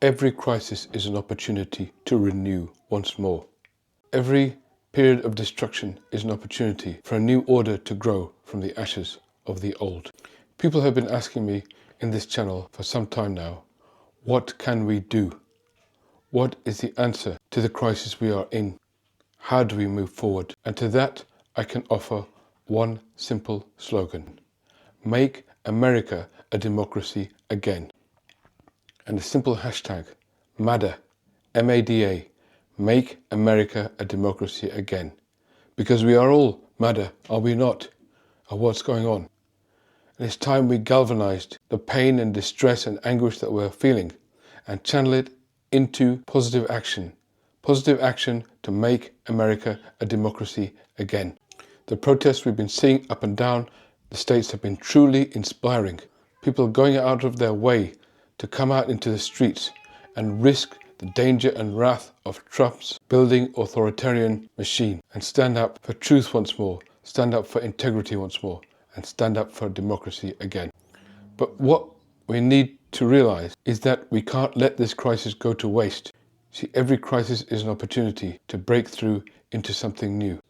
Every crisis is an opportunity to renew once more. Every period of destruction is an opportunity for a new order to grow from the ashes of the old. People have been asking me in this channel for some time now, what can we do? What is the answer to the crisis we are in? How do we move forward? And to that, I can offer one simple slogan: make America a democracy again. And a simple hashtag, MADA, M-A-D-A, make America a democracy again. Because we are all MADA, are we not, of what's going on? And it's time we galvanized the pain and distress and anguish that we're feeling and channel it into positive action to make America a democracy again. The protests we've been seeing up and down the states have been truly inspiring. People going out of their way to come out into the streets and risk the danger and wrath of Trump's building authoritarian machine and stand up for truth once more, stand up for integrity once more, and stand up for democracy again. But what we need to realize is that we can't let this crisis go to waste. See, every crisis is an opportunity to break through into something new.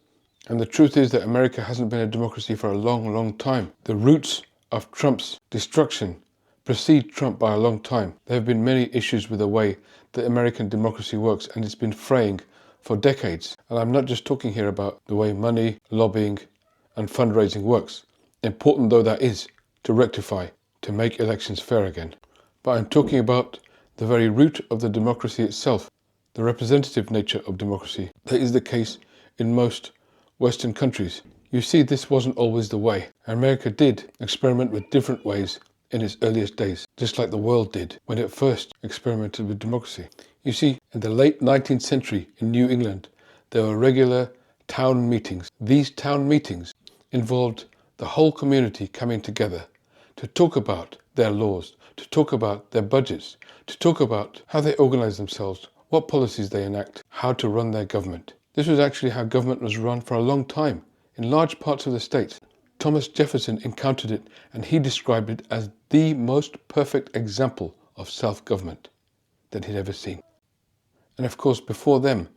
And the truth is that America hasn't been a democracy for a long, long time. The roots of Trump's destruction precede Trump by a long time. There have been many issues with the way that American democracy works, and it's been fraying for decades. And I'm not just talking here about the way money, lobbying, and fundraising works, important though that is to rectify, to make elections fair again. But I'm talking about the very root of the democracy itself, the representative nature of democracy. That is the case in most Western countries. You see, this wasn't always the way. America did experiment with different ways in its earliest days, just like the world did when it first experimented with democracy. You see, in the late 19th century in New England, there were regular town meetings. These town meetings involved the whole community coming together to talk about their laws, to talk about their budgets, to talk about how they organize themselves, what policies they enact, how to run their government. This was actually how government was run for a long time in large parts of the states. Thomas Jefferson encountered it, and he described it as the most perfect example of self-government that he'd ever seen. And of course, before them,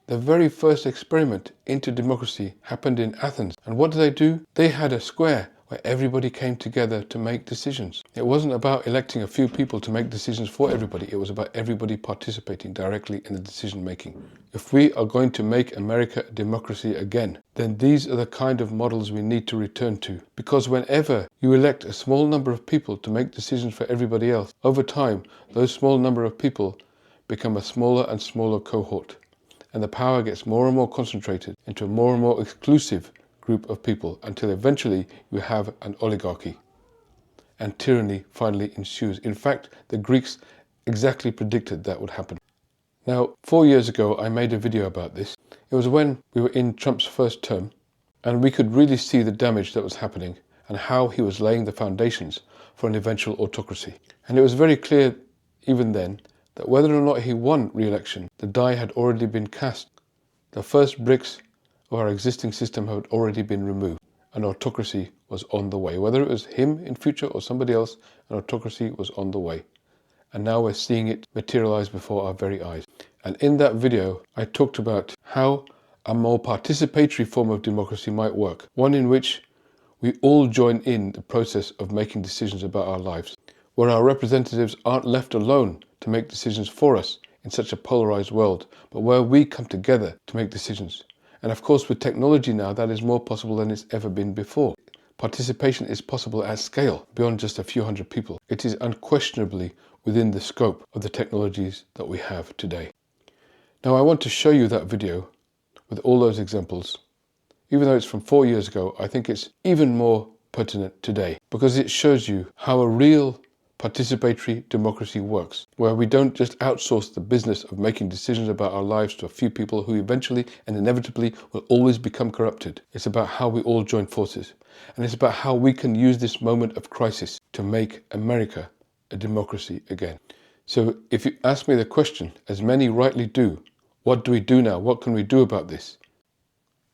the very first experiment into democracy happened in Athens. And what did they do? They had a square where everybody came together to make decisions. It wasn't about electing a few people to make decisions for everybody. It was about everybody participating directly in the decision making. If we are going to make America a democracy again, then these are the kind of models we need to return to. Because whenever you elect a small number of people to make decisions for everybody else, over time, those small number of people become a smaller and smaller cohort. And the power gets more and more concentrated into a more and more exclusive group of people until eventually you have an oligarchy. And tyranny finally ensues. In fact, the Greeks exactly predicted that would happen. Now, 4 years ago, I made a video about this. It was when we were in Trump's first term, and we could really see the damage that was happening and how he was laying the foundations for an eventual autocracy. And it was very clear even then that whether or not he won re-election, the die had already been cast. The first bricks of our existing system had already been removed. An autocracy was on the way. Whether it was him in future or somebody else, an autocracy was on the way. And now we're seeing it materialize before our very eyes. And in that video, I talked about how a more participatory form of democracy might work. One in which we all join in the process of making decisions about our lives, where our representatives aren't left alone to make decisions for us in such a polarized world, but where we come together to make decisions. And of course, with technology now, that is more possible than it's ever been before. Participation is possible at scale, beyond just a few hundred people. It is unquestionably within the scope of the technologies that we have today. Now, I want to show you that video with all those examples. Even though it's from 4 years ago, I think it's even more pertinent today because it shows you how a real participatory democracy works, where we don't just outsource the business of making decisions about our lives to a few people who eventually and inevitably will always become corrupted. It's about how we all join forces, and it's about how we can use this moment of crisis to make America a democracy again. So if you ask me the question, as many rightly do, what do we do now? What can we do about this?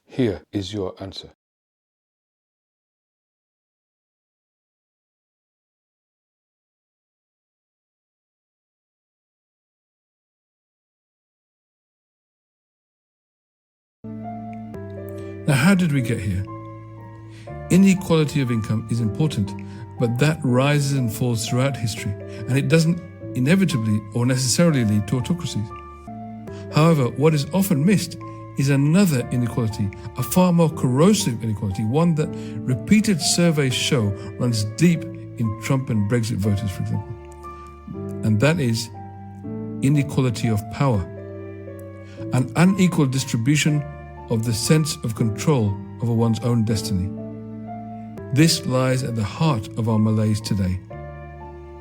Here is your answer. Now, how did we get here? Inequality of income is important, but that rises and falls throughout history, and it doesn't inevitably or necessarily lead to autocracies. However, what is often missed is another inequality, a far more corrosive inequality, one that repeated surveys show runs deep in Trump and Brexit voters, for example. And that is inequality of power, an unequal distribution of the sense of control over one's own destiny. This lies at the heart of our malaise today.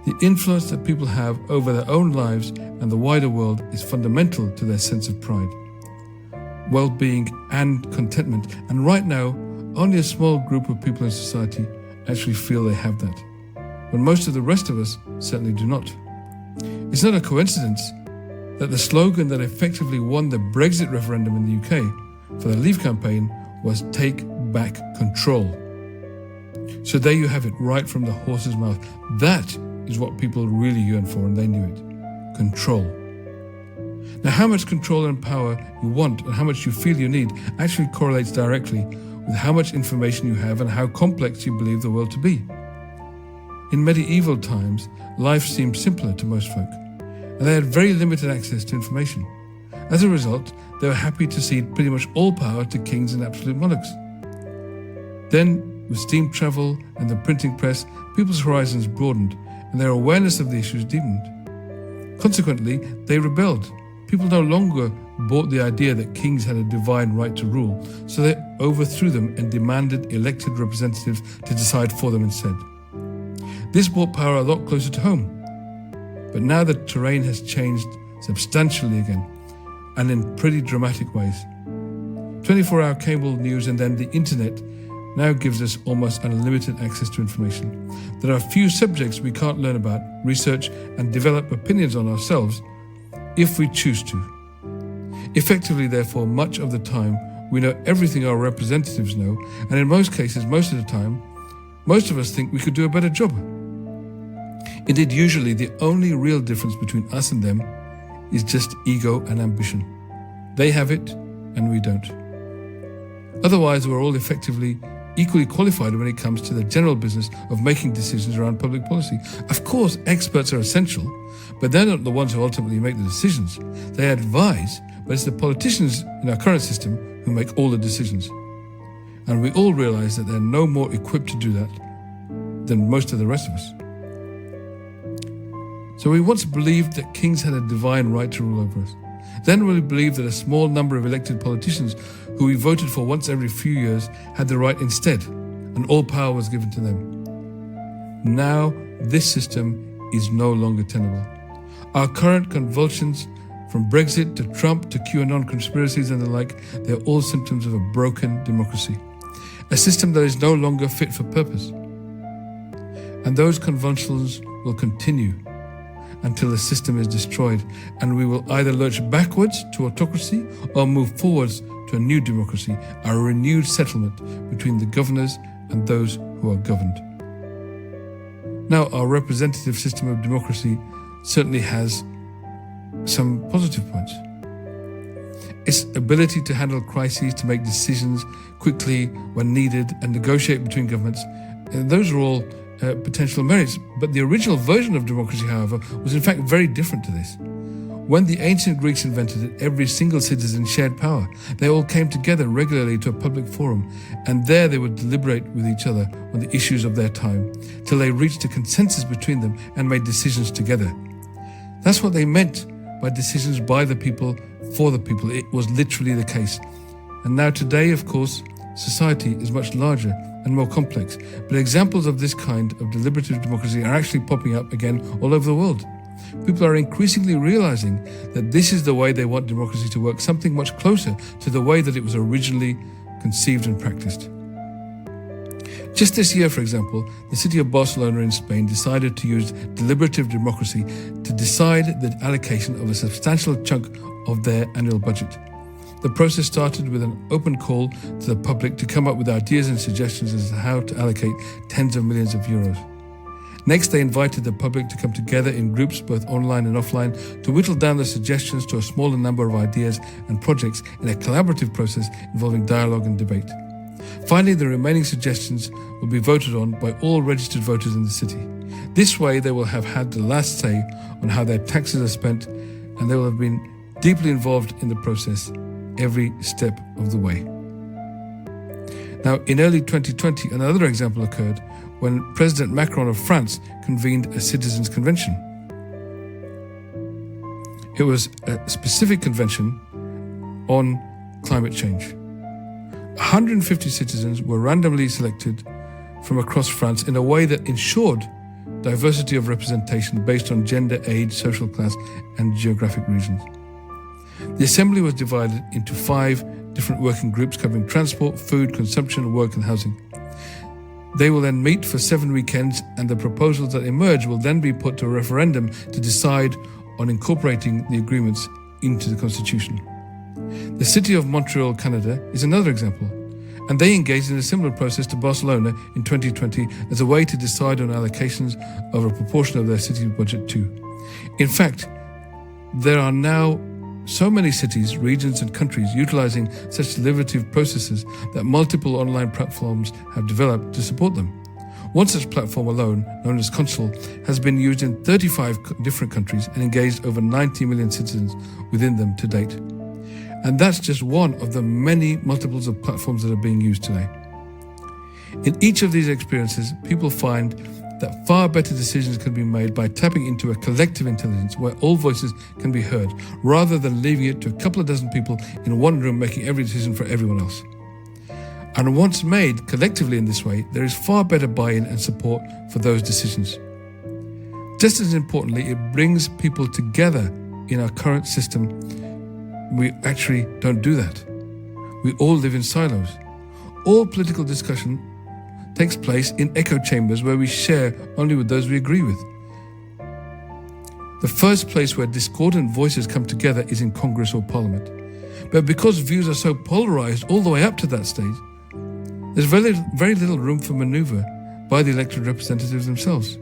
The influence that people have over their own lives and the wider world is fundamental to their sense of pride, well-being and contentment. And right now, only a small group of people in society actually feel they have that, when most of the rest of us certainly do not. It's not a coincidence that the slogan that effectively won the Brexit referendum in the UK for the Leave campaign was "Take Back Control." So there you have it, right from the horse's mouth. That is what people really yearn for, and they knew it. Control. Now, how much control and power you want and how much you feel you need actually correlates directly with how much information you have and how complex you believe the world to be. In medieval times, life seemed simpler to most folk, and they had very limited access to information. As a result, they were happy to cede pretty much all power to kings and absolute monarchs. Then, with steam travel and the printing press, people's horizons broadened and their awareness of the issues deepened. Consequently, they rebelled. People no longer bought the idea that kings had a divine right to rule, so they overthrew them and demanded elected representatives to decide for them instead. This brought power a lot closer to home. But now the terrain has changed substantially again, and in pretty dramatic ways. 24-hour cable news and then the internet now gives us almost unlimited access to information. There are few subjects we can't learn about, research, and develop opinions on ourselves if we choose to. Effectively, therefore, much of the time, we know everything our representatives know, and in most cases, most of the time, most of us think we could do a better job. Indeed, usually the only real difference between us and them is just ego and ambition. They have it, and we don't. Otherwise, we're all effectively equally qualified when it comes to the general business of making decisions around public policy. Of course, experts are essential, but they're not the ones who ultimately make the decisions. They advise, but it's the politicians in our current system who make all the decisions. And we all realize that they're no more equipped to do that than most of the rest of us. So we once believed that kings had a divine right to rule over us. Then we believed that a small number of elected politicians who we voted for once every few years had the right instead, and all power was given to them. Now, this system is no longer tenable. Our current convulsions, from Brexit to Trump to QAnon conspiracies and the like, they're all symptoms of a broken democracy, a system that is no longer fit for purpose. And those convulsions will continue until the system is destroyed, and we will either lurch backwards to autocracy or move forwards to a new democracy, a renewed settlement between the governors and those who are governed. Now, our representative system of democracy certainly has some positive points. Its ability to handle crises, to make decisions quickly when needed, and negotiate between governments, those are all potential merits. But the original version of democracy, however, was in fact very different to this. When the ancient Greeks invented it, every single citizen shared power. They all came together regularly to a public forum, and there they would deliberate with each other on the issues of their time, till they reached a consensus between them and made decisions together. That's what they meant by decisions by the people, for the people. It was literally the case. And now today, of course, society is much larger and more complex, but examples of this kind of deliberative democracy are actually popping up again all over the world. People are increasingly realizing that this is the way they want democracy to work, something much closer to the way that it was originally conceived and practiced. Just this year, for example, the city of Barcelona in Spain decided to use deliberative democracy to decide the allocation of a substantial chunk of their annual budget. The process started with an open call to the public to come up with ideas and suggestions as to how to allocate tens of millions of euros. Next, they invited the public to come together in groups, both online and offline, to whittle down the suggestions to a smaller number of ideas and projects in a collaborative process involving dialogue and debate. Finally, the remaining suggestions will be voted on by all registered voters in the city. This way, they will have had the last say on how their taxes are spent, and they will have been deeply involved in the process every step of the way. Now, in early 2020, another example occurred when President Macron of France convened a citizens' convention. It was a specific convention on climate change. 150 citizens were randomly selected from across France in a way that ensured diversity of representation based on gender, age, social class, and geographic regions. The assembly was divided into 5 different working groups covering transport, food, consumption, work, and housing. They will then meet for 7 weekends, and the proposals that emerge will then be put to a referendum to decide on incorporating the agreements into the Constitution. The city of Montreal, Canada, is another example, and they engaged in a similar process to Barcelona in 2020 as a way to decide on allocations of a proportion of their city budget too. In fact, there are now so many cities, regions, and countries utilizing such deliberative processes that multiple online platforms have developed to support them. One such platform alone, known as Consul, has been used in 35 different countries and engaged over 90 million citizens within them to date. And that's just one of the many multiples of platforms that are being used today. In each of these experiences, people find that far better decisions can be made by tapping into a collective intelligence where all voices can be heard, rather than leaving it to a couple of dozen people in one room making every decision for everyone else. And once made collectively in this way, there is far better buy-in and support for those decisions. Just as importantly, it brings people together. In our current system, we actually don't do that. We all live in silos. All political discussion takes place in echo chambers where we share only with those we agree with. The first place where discordant voices come together is in Congress or Parliament. But because views are so polarized all the way up to that stage, there's very little room for maneuver by the elected representatives themselves.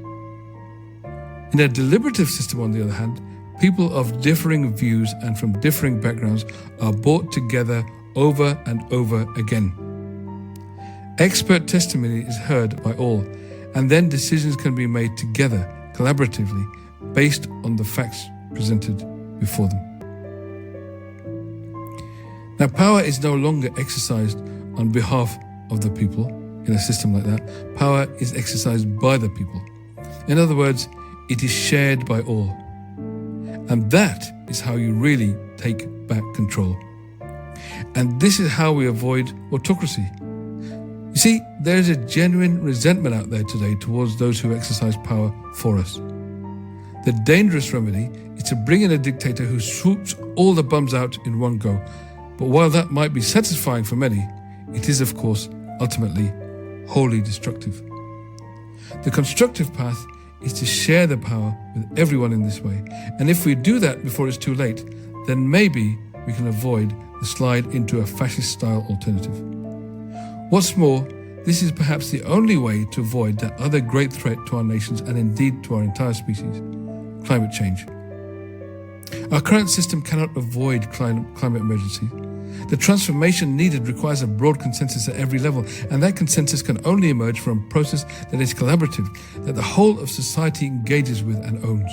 In a deliberative system, on the other hand, people of differing views and from differing backgrounds are brought together over and over again. Expert testimony is heard by all, and then decisions can be made together, collaboratively, based on the facts presented before them. Now, power is no longer exercised on behalf of the people in a system like that. Power is exercised by the people. In other words, it is shared by all. And that is how you really take back control. And this is how we avoid autocracy. You see, there is a genuine resentment out there today towards those who exercise power for us. The dangerous remedy is to bring in a dictator who swoops all the bums out in one go. But while that might be satisfying for many, it is, of course, ultimately wholly destructive. The constructive path is to share the power with everyone in this way. And if we do that before it's too late, then maybe we can avoid the slide into a fascist-style alternative. What's more, this is perhaps the only way to avoid that other great threat to our nations and indeed to our entire species, climate change. Our current system cannot avoid climate emergency. The transformation needed requires a broad consensus at every level, and that consensus can only emerge from a process that is collaborative, that the whole of society engages with and owns.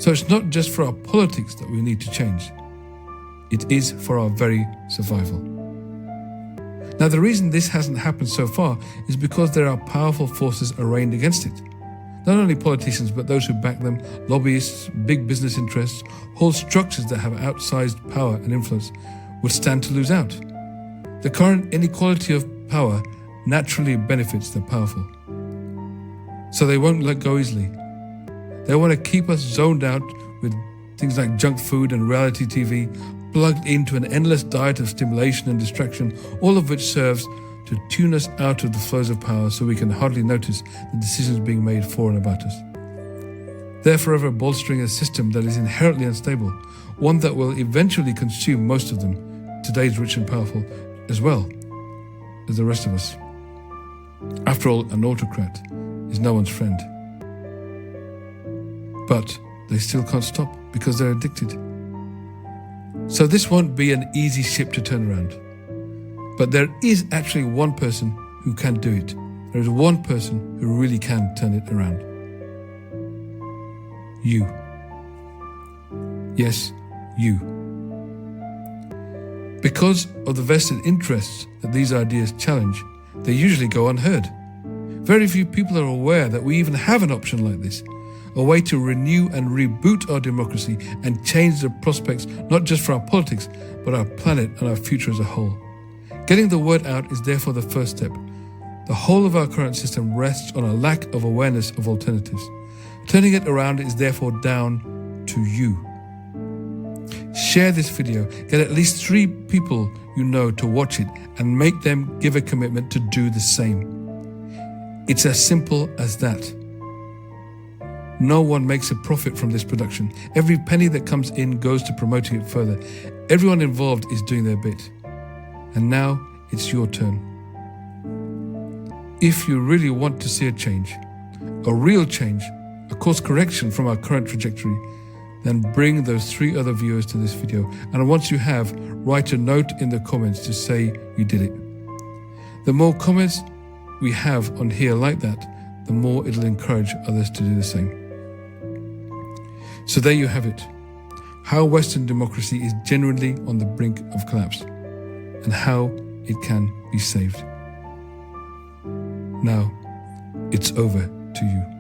So it's not just for our politics that we need to change. It is for our very survival. Now, the reason this hasn't happened so far is because there are powerful forces arrayed against it. Not only politicians, but those who back them, lobbyists, big business interests, whole structures that have outsized power and influence would stand to lose out. The current inequality of power naturally benefits the powerful. So they won't let go easily. They want to keep us zoned out with things like junk food and reality TV, plugged into an endless diet of stimulation and distraction, all of which serves to tune us out of the flows of power so we can hardly notice the decisions being made for and about us. They're forever bolstering a system that is inherently unstable, one that will eventually consume most of them, today's rich and powerful, as well as the rest of us. After all, an autocrat is no one's friend. But they still can't stop because they're addicted. So this won't be an easy ship to turn around. But there is actually one person who can do it. There is one person who really can turn it around. You. Yes, you. Because of the vested interests that these ideas challenge, they usually go unheard. Very few people are aware that we even have an option like this, a way to renew and reboot our democracy and change the prospects not just for our politics, but our planet and our future as a whole. Getting the word out is therefore the first step. The whole of our current system rests on a lack of awareness of alternatives. Turning it around is therefore down to you. Share this video, get at least 3 people you know to watch it, and make them give a commitment to do the same. It's as simple as that. No one makes a profit from this production. Every penny that comes in goes to promoting it further. Everyone involved is doing their bit. And now it's your turn. If you really want to see a change, a real change, a course correction from our current trajectory, then bring those 3 other viewers to this video. And once you have, write a note in the comments to say you did it. The more comments we have on here like that, the more it'll encourage others to do the same. So there you have it. How Western democracy is genuinely on the brink of collapse, and how it can be saved. Now, it's over to you.